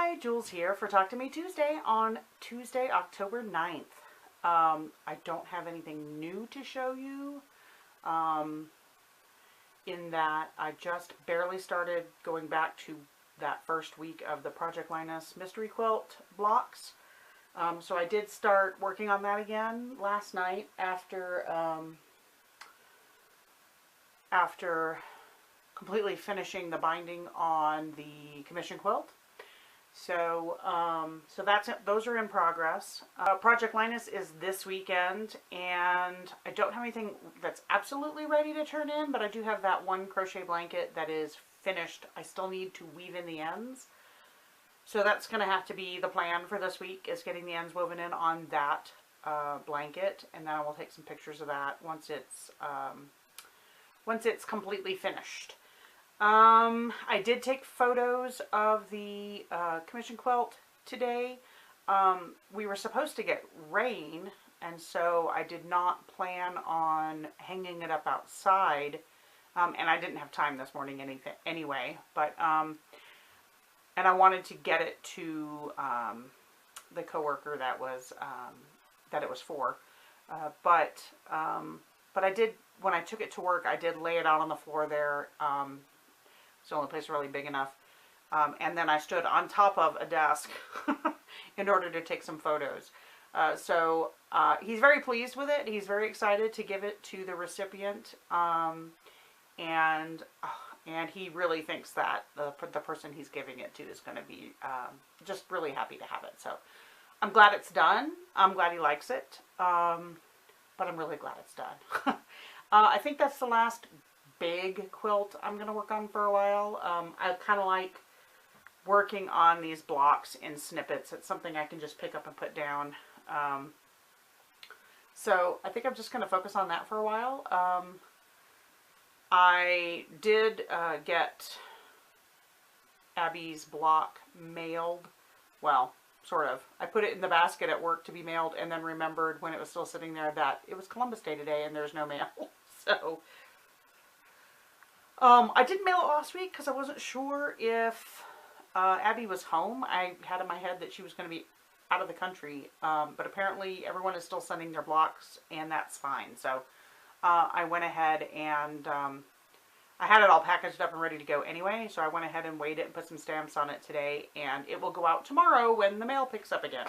Hi, Jules here for Talk to Me Tuesday on Tuesday, October 9th. I don't have anything new to show you in that I just barely started going back to that first week of the Project Linus mystery quilt blocks. So I did start working on that again last night after completely finishing the binding on the commission quilt. So that's it. Those are in progress. Project Linus is this weekend, and I don't have anything that's absolutely ready to turn in, but I do have that one crochet blanket that is finished. I still need to weave in the ends. So that's going to have to be the plan for this week, is getting the ends woven in on that blanket, and then I will take some pictures of that once it's completely finished. I did take photos of the commission quilt today. We were supposed to get rain, and so I did not plan on hanging it up outside, and I didn't have time this morning anyway, but and I wanted to get it to the coworker that it was for, but I did, when I took it to work, I did lay it out on the floor there. It's the only place really big enough. And then I stood on top of a desk in order to take some photos. So he's very pleased with it. He's very excited to give it to the recipient. And he really thinks that the person he's giving it to is going to be just really happy to have it. So I'm glad it's done. I'm glad he likes it. But I'm really glad it's done. I think that's the last big quilt I'm going to work on for a while. I kind of like working on these blocks in snippets. It's something I can just pick up and put down. So I think I'm just going to focus on that for a while. I did get Abby's block mailed. Well, sort of. I put it in the basket at work to be mailed, and then remembered when it was still sitting there that it was Columbus Day today and there's no mail. So I didn't mail it last week because I wasn't sure if Abby was home. I had in my head that she was going to be out of the country, but apparently everyone is still sending their blocks, and that's fine. So I went ahead and I had it all packaged up and ready to go anyway, so I went ahead and weighed it and put some stamps on it today, and it will go out tomorrow when the mail picks up again.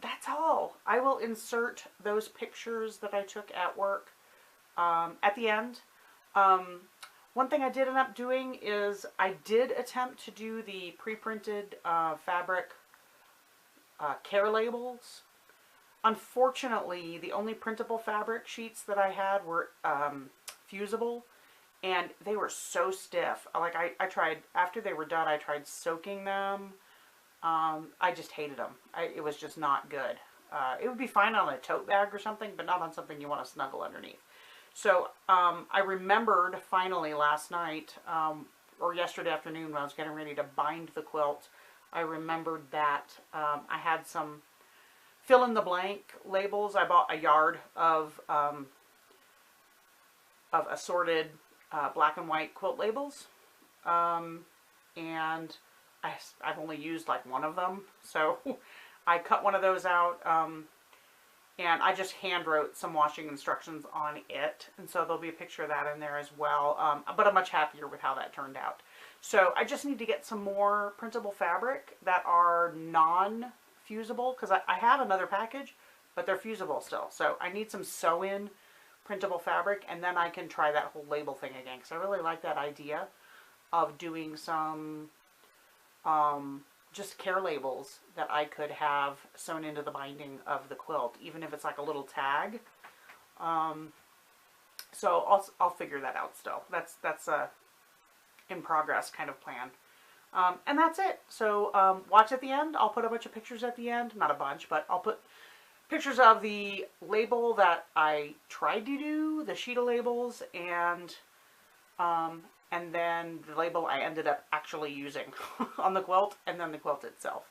That's all. I will insert those pictures that I took at work at the end. One thing I did end up doing is I did attempt to do the pre-printed fabric care labels. Unfortunately, the only printable fabric sheets that I had were fusible, and they were so stiff. Like I tried, after they were done, I tried soaking them. I just hated them. It was just not good. It would be fine on a tote bag or something, but not on something you want to snuggle underneath. So I remembered finally last night, or yesterday afternoon when I was getting ready to bind the quilt, I remembered that I had some fill-in-the-blank labels. I bought a yard of assorted black and white quilt labels, and I've only used like one of them, so I cut one of those out, and I just hand wrote some washing instructions on it, and so there'll be a picture of that in there as well, but I'm much happier with how that turned out. So I just need to get some more printable fabric that are non-fusible, because I have another package, but they're fusible still, so I need some sew-in printable fabric, and then I can try that whole label thing again, because I really like that idea of doing some just care labels that I could have sewn into the binding of the quilt, even if it's like a little tag. So I'll figure that out still. That's a in progress kind of plan. And that's it. So watch at the end. I'll put a bunch of pictures at the end. Not a bunch, but I'll put pictures of the label that I tried to do, the sheet of labels, and then the label I ended up actually using on the quilt, and then the quilt itself.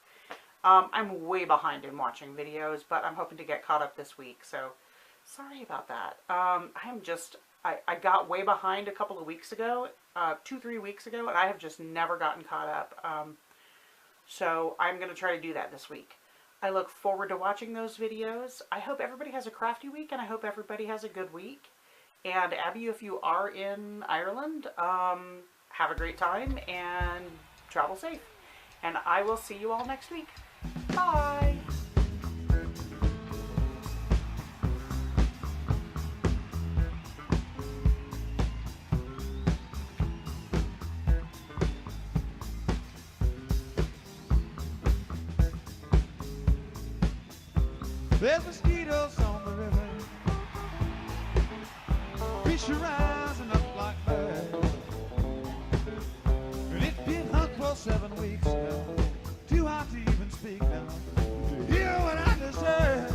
I'm way behind in watching videos, but I'm hoping to get caught up this week, so sorry about that. I'm just I got way behind a couple of weeks ago, 2-3 weeks ago, and I have just never gotten caught up. So I'm going to try to do that this week. I look forward to watching those videos. I hope everybody has a crafty week, and I hope everybody has a good week. And Abby, if you are in Ireland, have a great time and travel safe. And I will see you all next week. Bye! There's mosquitoes on the river, fish are rising up like birds, and it's been hot for 7 weeks now, too hot to even speak now, to hear what I deserve.